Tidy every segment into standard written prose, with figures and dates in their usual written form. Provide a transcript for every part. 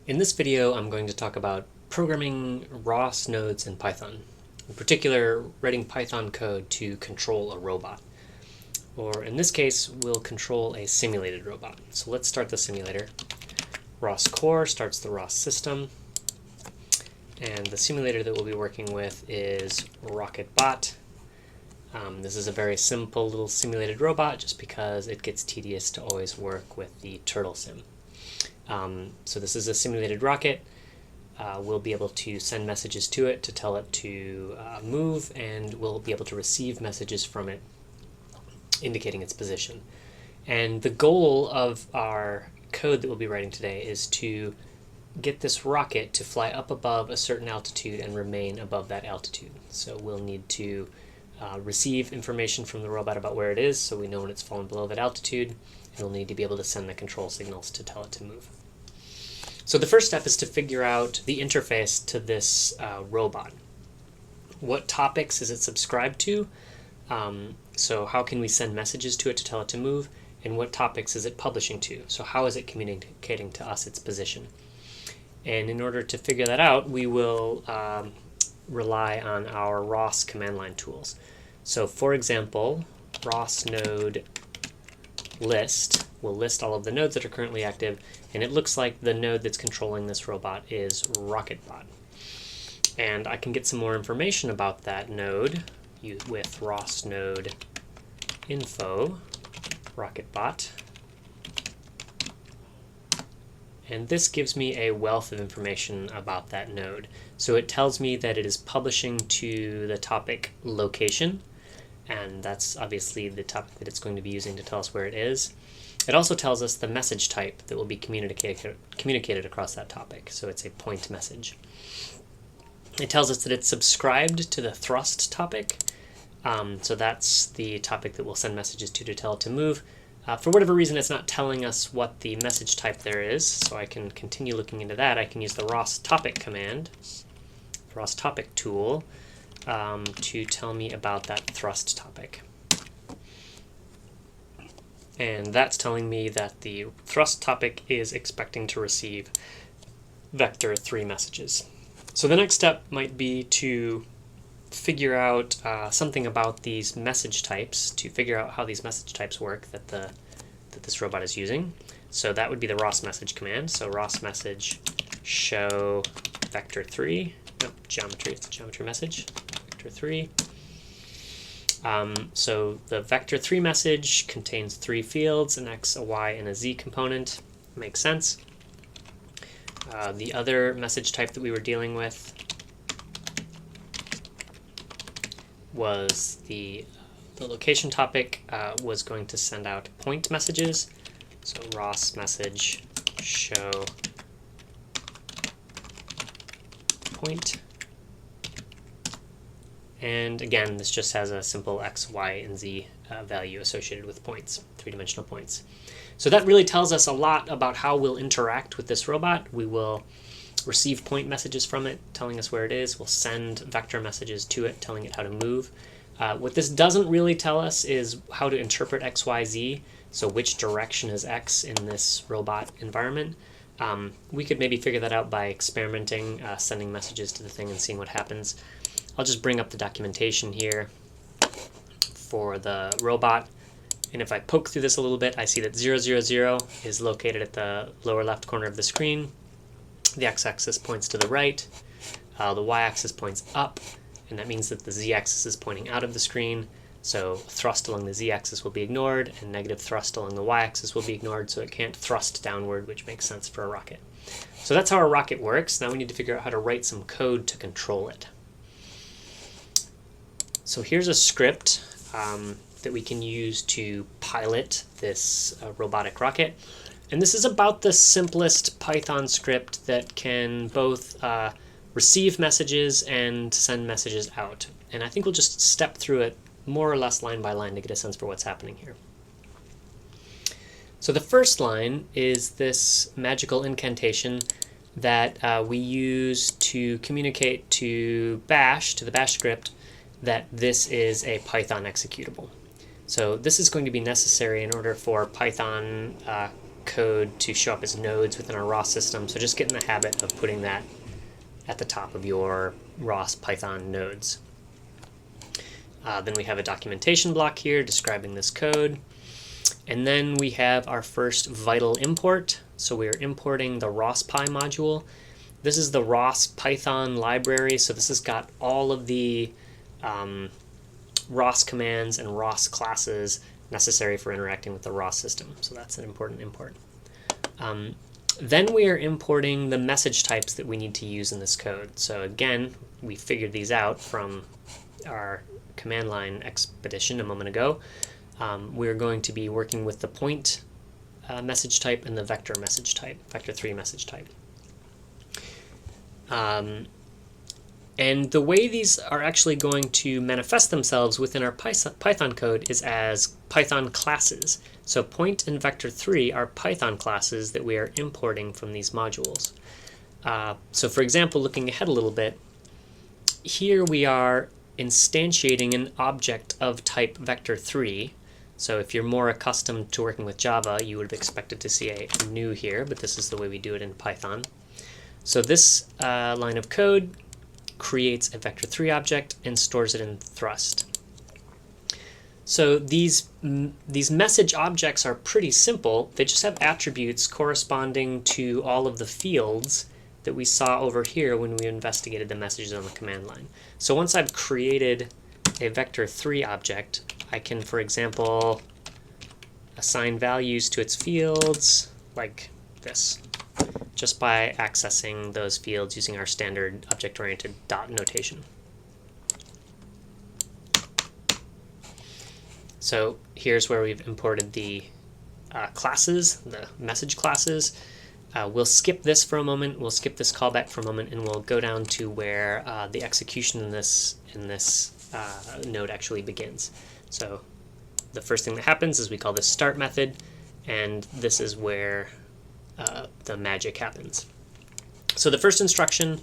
In this video, I'm going to talk about programming ROS nodes in Python. In particular, writing Python code to control a robot. Or in this case, we'll control a simulated robot. So let's start the simulator. ROS core starts the ROS system. And the simulator that we'll be working with is RocketBot. This is a very simple little simulated robot just because it gets tedious to always work with the turtle sim. So this is a simulated rocket. We'll be able to send messages to it to tell it to move, and we'll be able to receive messages from it indicating its position. And the goal of our code that we'll be writing today is to get this rocket to fly up above a certain altitude and remain above that altitude. So we'll need to receive information from the robot about where it is, so we know when it's fallen below that altitude, and we'll need to be able to send the control signals to tell it to move. So the first step is to figure out the interface to this robot. What topics is it subscribed to? So how can we send messages to it to tell it to move? And what topics is it publishing to? So how is it communicating to us its position? And in order to figure that out, we will rely on our ROS command line tools. So for example, ROS node list will list all of the nodes that are currently active, and it looks like the node that's controlling this robot is RocketBot. And I can get some more information about that node with ROS node info RocketBot. And this gives me a wealth of information about that node. So it tells me that it is publishing to the topic location, and that's obviously the topic that it's going to be using to tell us where it is. It also tells us the message type that will be communicated across that topic, so it's a point message. It tells us that it's subscribed to the thrust topic, so that's the topic that we'll send messages to tell it to move. For whatever reason, it's not telling us what the message type there is, so I can continue looking into that. I can use the ROS topic command, ROS topic tool, to tell me about that thrust topic. And that's telling me that the thrust topic is expecting to receive vector 3 messages. So the next step might be to figure out something about these message types, to figure out how these message types work that this robot is using. So that would be the ROS message command. So ROS message show vector 3, geometry, it's a geometry message, vector 3. So the vector 3 message contains 3 fields, an X, a Y, and a Z component. Makes sense. The other message type that we were dealing with was the location topic was going to send out point messages. So ROS message show point. And again, this just has a simple X, Y, and Z value associated with points, 3-dimensional points. So that really tells us a lot about how we'll interact with this robot. We will receive point messages from it, telling us where it is. We'll send vector messages to it, telling it how to move. What this doesn't really tell us is how to interpret X, Y, Z, so which direction is X in this robot environment. We could maybe figure that out by experimenting, sending messages to the thing and seeing what happens. I'll just bring up the documentation here for the robot. And if I poke through this a little bit, I see that 000 is located at the lower left corner of the screen. The x-axis points to the right. The y-axis points up, and that means that the z-axis is pointing out of the screen. So thrust along the z-axis will be ignored, and negative thrust along the y-axis will be ignored, so it can't thrust downward, which makes sense for a rocket. So that's how a rocket works. Now we need to figure out how to write some code to control it. So here's a script that we can use to pilot this robotic rocket. And this is about the simplest Python script that can both receive messages and send messages out. And I think we'll just step through it more or less line by line to get a sense for what's happening here. So the first line is this magical incantation that we use to communicate to Bash, to the Bash script, that this is a Python executable. So this is going to be necessary in order for Python code to show up as nodes within our ROS system, so just get in the habit of putting that at the top of your ROS Python nodes. Then we have a documentation block here describing this code. And then we have our first vital import. So we're importing the ROSPy module. This is the ROS Python library. So this has got all of the ROS commands and ROS classes necessary for interacting with the ROS system. So that's an important import. Then we are importing the message types that we need to use in this code. So again, we figured these out from our command line expedition a moment ago. We're going to be working with the point message type and the vector message type, vector3 message type. And the way these are actually going to manifest themselves within our Python code is as Python classes. So point and vector3 are Python classes that we are importing from these modules. So for example, looking ahead a little bit, here we are instantiating an object of type vector3. So if you're more accustomed to working with Java, you would have expected to see a new here, but this is the way we do it in Python. So this line of code creates a vector3 object and stores it in thrust. So these message objects are pretty simple. They just have attributes corresponding to all of the fields that we saw over here when we investigated the messages on the command line. So once I've created a vector3 object, I can, for example, assign values to its fields like this, just by accessing those fields using our standard object-oriented dot notation. So here's where we've imported the classes, the message classes. We'll skip this for a moment, we'll skip this callback for a moment, and we'll go down to where the execution in this node actually begins. So the first thing that happens is we call this start method, and this is where the magic happens. So the first instruction,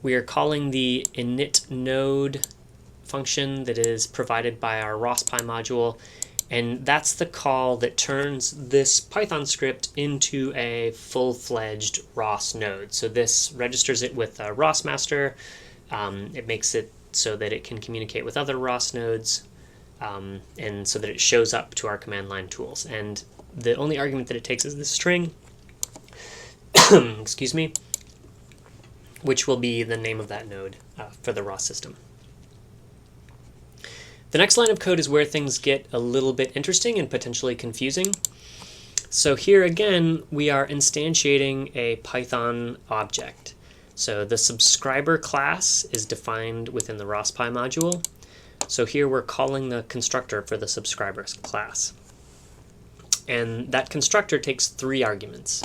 we are calling the init node function that is provided by our ROSPy module, and that's the call that turns this Python script into a full-fledged ROS node. So this registers it with a ROS master. It makes it so that it can communicate with other ROS nodes, and so that it shows up to our command line tools. And the only argument that it takes is this string, excuse me, which will be the name of that node for the ROS system. The next line of code is where things get a little bit interesting and potentially confusing. So here again, we are instantiating a Python object. So the subscriber class is defined within the ROSPy module. So here we're calling the constructor for the subscriber class. And that constructor takes 3 arguments.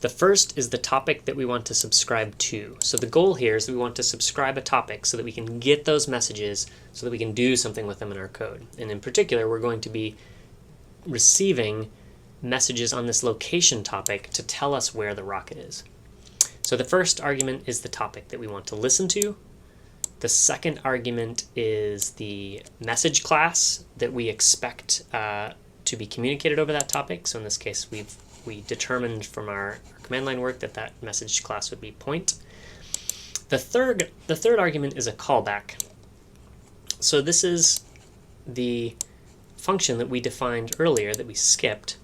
The first is the topic that we want to subscribe to. So the goal here is that we want to subscribe a topic so that we can get those messages so that we can do something with them in our code. And in particular, we're going to be receiving messages on this location topic to tell us where the rocket is. So the first argument is the topic that we want to listen to. The second argument is the message class that we expect to be communicated over that topic. So in this case, we determined from our command line work that that message class would be point. The third argument is a callback. So this is the function that we defined earlier that we skipped.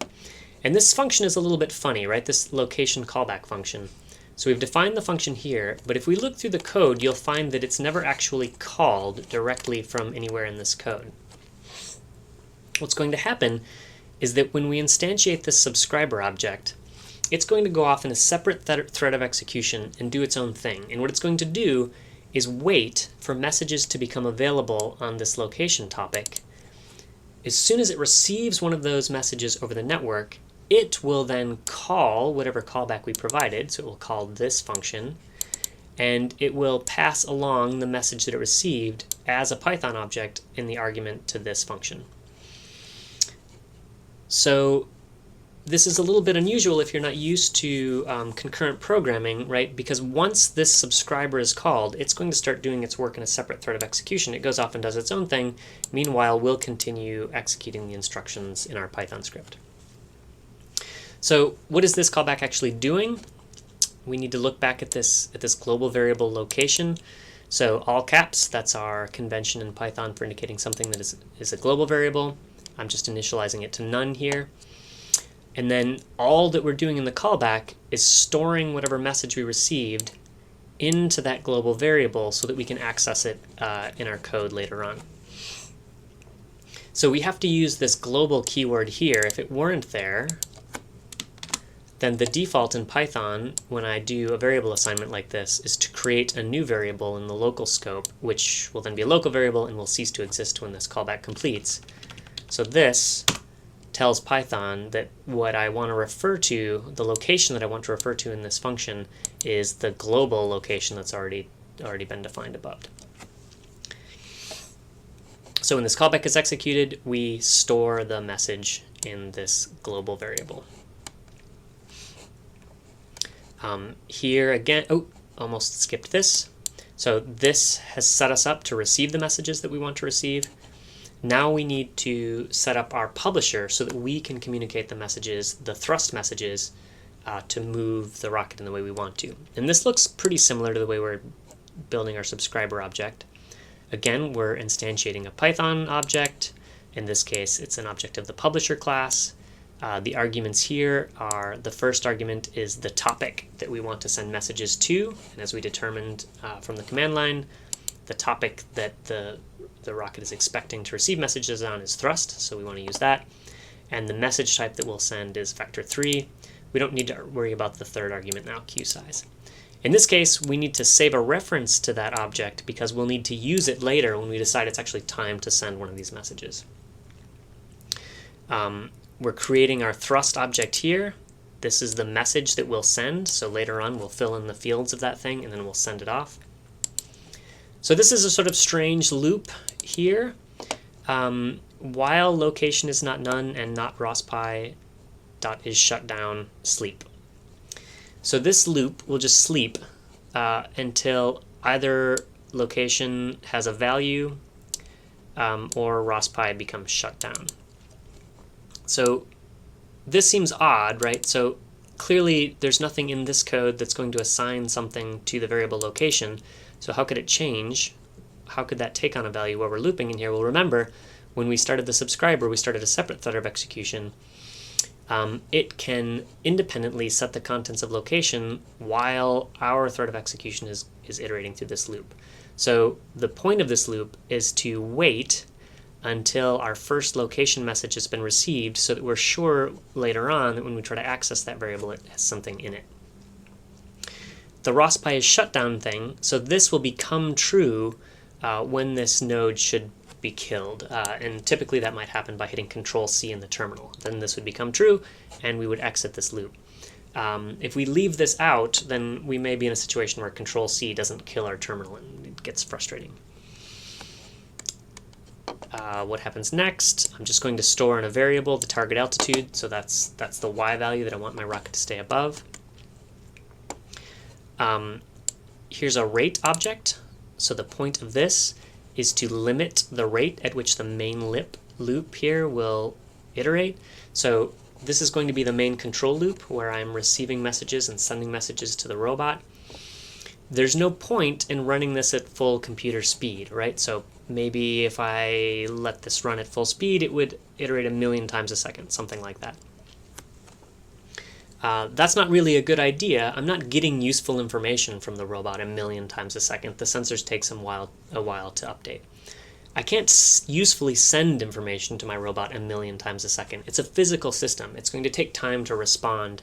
And this function is a little bit funny, right? This location callback function. So we've defined the function here, but if we look through the code, you'll find that it's never actually called directly from anywhere in this code. What's going to happen is that when we instantiate this subscriber object, it's going to go off in a separate thread of execution and do its own thing. And what it's going to do is wait for messages to become available on this location topic. As soon as it receives one of those messages over the network, it will then call whatever callback we provided. So it will call this function, and it will pass along the message that it received as a Python object in the argument to this function. So this is a little bit unusual if you're not used to concurrent programming, right? Because once this subscriber is called, it's going to start doing its work in a separate thread of execution. It goes off and does its own thing. Meanwhile, we'll continue executing the instructions in our Python script. So what is this callback actually doing? We need to look back at this global variable location. So all caps, that's our convention in Python for indicating something that is a global variable. I'm just initializing it to none here. And then all that we're doing in the callback is storing whatever message we received into that global variable so that we can access it in our code later on. So we have to use this global keyword here. If it weren't there, then the default in Python when I do a variable assignment like this is to create a new variable in the local scope, which will then be a local variable and will cease to exist when this callback completes. So this tells Python that what I want to refer to, the location that I want to refer to in this function, is the global location that's already been defined above. So when this callback is executed, we store the message in this global variable. Here again, almost skipped this. So this has set us up to receive the messages that we want to receive. Now we need to set up our publisher so that we can communicate the messages, the thrust messages, to move the rocket in the way we want to. And this looks pretty similar to the way we're building our subscriber object. Again, we're instantiating a Python object. In this case, it's an object of the publisher class. The arguments here are, the first argument is the topic that we want to send messages to. And as we determined from the command line, the topic that the rocket is expecting to receive messages on is thrust, so we want to use that. And the message type that we'll send is vector3. We don't need to worry about the third argument now, queueSize. In this case, we need to save a reference to that object because we'll need to use it later when we decide it's actually time to send one of these messages. We're creating our thrust object here. This is the message that we'll send, so later on we'll fill in the fields of that thing and then we'll send it off. So this is a sort of strange loop here. While location is not none and not ROSPy dot is shut down sleep. So this loop will just sleep until either location has a value or ROSPy becomes shut down. So this seems odd, right? So clearly there's nothing in this code that's going to assign something to the variable location. So how could it change? How could that take on a value while we're looping in here? Well, remember, when we started the subscriber, we started a separate thread of execution. It can independently set the contents of location while our thread of execution is iterating through this loop. So the point of this loop is to wait until our first location message has been received so that we're sure later on that when we try to access that variable, it has something in it. The ROSPy is shutdown thing, so this will become true when this node should be killed, and typically that might happen by hitting Control-C in the terminal. Then this would become true, and we would exit this loop. If we leave this out, then we may be in a situation where Control-C doesn't kill our terminal, and it gets frustrating. What happens next? I'm just going to store in a variable the target altitude, so that's the Y value that I want my rocket to stay above. Here's a rate object. So the point of this is to limit the rate at which the main loop here will iterate. So this is going to be the main control loop where I'm receiving messages and sending messages to the robot. There's no point in running this at full computer speed, right? So maybe if I let this run at full speed, it would iterate 1,000,000 times a second, something like that. That's not really a good idea. I'm not getting useful information from the robot 1,000,000 times a second. The sensors take a while to update. I can't usefully send information to my robot 1,000,000 times a second. It's a physical system. It's going to take time to respond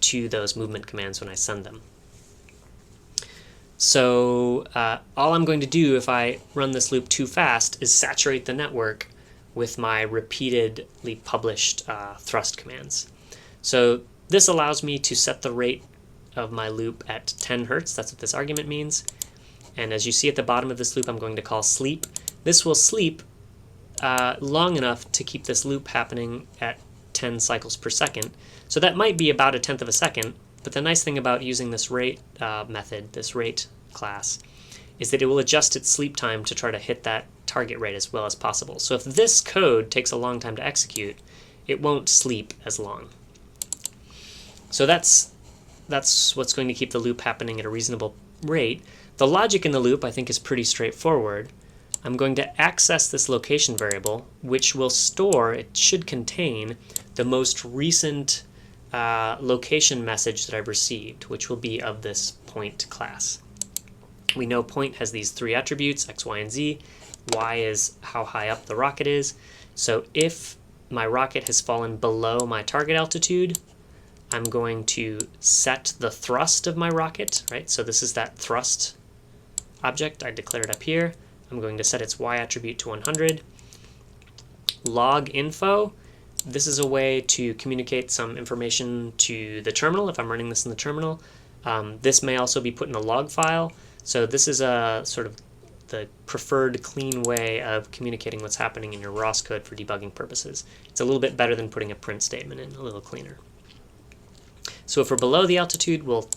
to those movement commands when I send them. So all I'm going to do if I run this loop too fast is saturate the network with my repeatedly published thrust commands. So this allows me to set the rate of my loop at 10 Hertz. That's what this argument means. And as you see at the bottom of this loop, I'm going to call sleep. This will sleep long enough to keep this loop happening at 10 cycles per second. So that might be about 1/10 of a second. But the nice thing about using this rate method, this rate class, is that it will adjust its sleep time to try to hit that target rate as well as possible. So if this code takes a long time to execute, it won't sleep as long. So that's what's going to keep the loop happening at a reasonable rate. The logic in the loop, I think, is pretty straightforward. I'm going to access this location variable, which will store, it should contain, the most recent location message that I've received, which will be of this point class. We know point has these three attributes, x, y, and z. Y is how high up the rocket is. So if my rocket has fallen below my target altitude, I'm going to set the thrust of my rocket, right? So this is that thrust object I declared up here. I'm going to set its y attribute to 100. Log info, this is a way to communicate some information to the terminal if I'm running this in the terminal. This may also be put in a log file. So this is a sort of the preferred clean way of communicating what's happening in your ROS code for debugging purposes. It's a little bit better than putting a print statement in, a little cleaner. So if we're below the altitude, we'll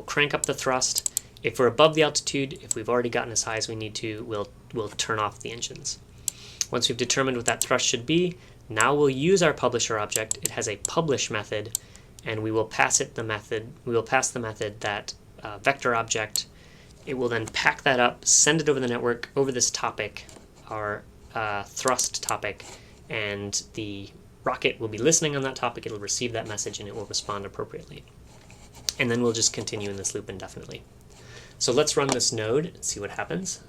crank up the thrust. If we're above the altitude, if we've already gotten as high as we need to, we'll turn off the engines. Once we've determined what that thrust should be, now we'll use our publisher object. It has a publish method, and we will pass it the method. We will pass the method that vector object. It will then pack that up, send it over the network, over this topic, our thrust topic, and the rocket will be listening on that topic. It'll receive that message, and it will respond appropriately. And then we'll just continue in this loop indefinitely. So let's run this node and see what happens.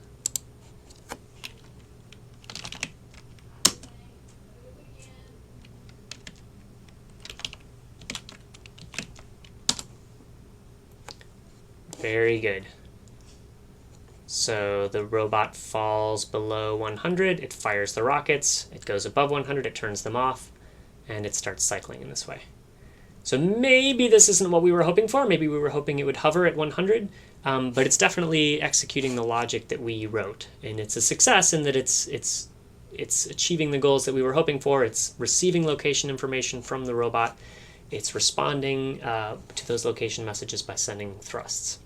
Very good. So the robot falls below 100, it fires the rockets, it goes above 100, it turns them off, and it starts cycling in this way. So maybe this isn't what we were hoping for, maybe we were hoping it would hover at 100, but it's definitely executing the logic that we wrote, and it's a success in that it's achieving the goals that we were hoping for. It's receiving location information from the robot, it's responding to those location messages by sending thrusts.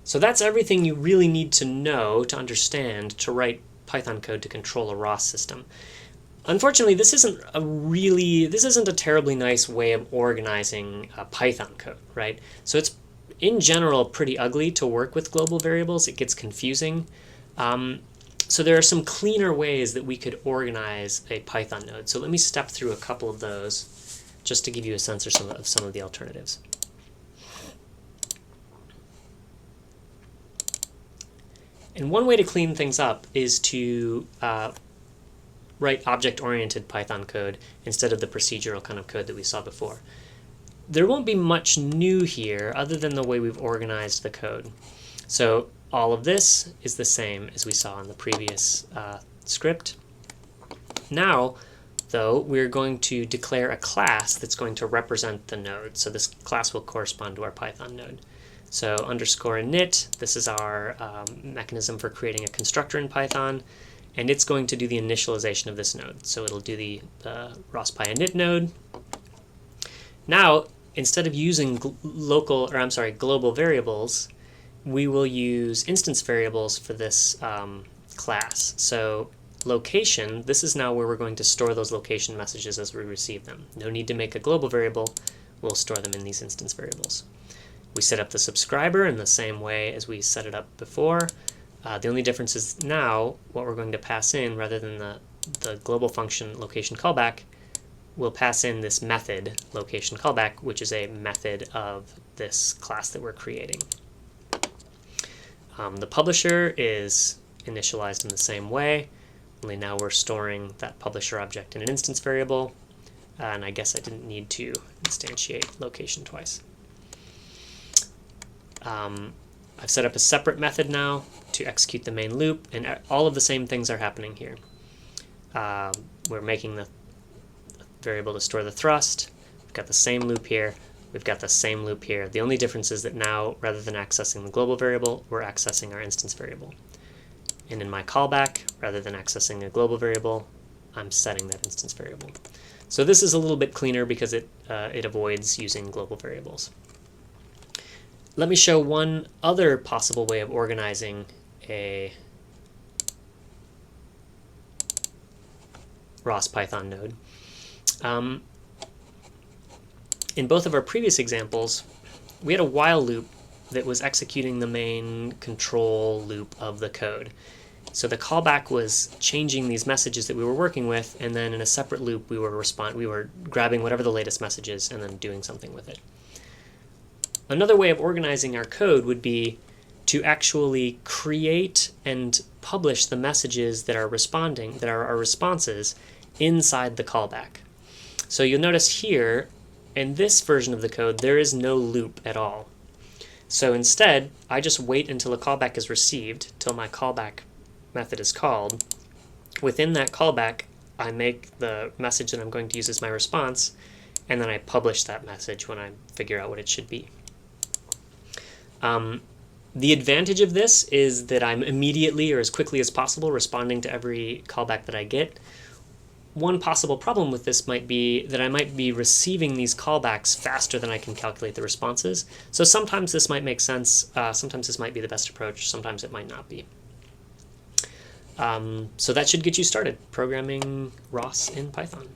So that's everything you really need to know to understand to write Python code to control a ROS system. Unfortunately, this isn't a terribly nice way of organizing Python code, right? So it's in general pretty ugly to work with global variables. It gets confusing. So there are some cleaner ways that we could organize a Python node. So let me step through a couple of those just to give you a sense of some of the alternatives. And one way to clean things up is to write object-oriented Python code instead of the procedural kind of code that we saw before. There won't be much new here other than the way we've organized the code. So all of this is the same as we saw in the previous script. Now, though, we're going to declare a class that's going to represent the node. So this class will correspond to our Python node. So underscore init, this is our mechanism for creating a constructor in Python, and it's going to do the initialization of this node. So it'll do the ROS Py init node. Now, instead of using global variables, we will use instance variables for this class. So location, this is now where we're going to store those location messages as we receive them. No need to make a global variable, we'll store them in these instance variables. We set up the subscriber in the same way as we set it up before. The only difference is now what we're going to pass in, rather than the global function location callback, we'll pass in this method location callback, which is a method of this class that we're creating. The publisher is initialized in the same way, only now we're storing that publisher object in an instance variable, and I guess I didn't need to instantiate location twice. I've set up a separate method now to execute the main loop, and all of the same things are happening here. We're making the variable to store the thrust. We've got the same loop here. We've got the same loop here. The only difference is that now, rather than accessing the global variable, we're accessing our instance variable. And in my callback, rather than accessing a global variable, I'm setting that instance variable. So this is a little bit cleaner because it avoids using global variables. Let me show one other possible way of organizing a ROS Python node. In both of our previous examples, we had a while loop that was executing the main control loop of the code. So the callback was changing these messages that we were working with, and then in a separate loop we were grabbing whatever the latest message is and then doing something with it. Another way of organizing our code would be to actually create and publish the messages that are our responses inside the callback. So you'll notice here in this version of the code there is no loop at all. So instead I just wait until a callback is received, till my callback method is called. Within that callback I make the message that I'm going to use as my response, and then I publish that message when I figure out what it should be. The advantage of this is that I'm immediately or as quickly as possible responding to every callback that I get. One possible problem with this might be that I might be receiving these callbacks faster than I can calculate the responses. So sometimes this might make sense, sometimes this might be the best approach, sometimes it might not be. So that should get you started programming ROS in Python.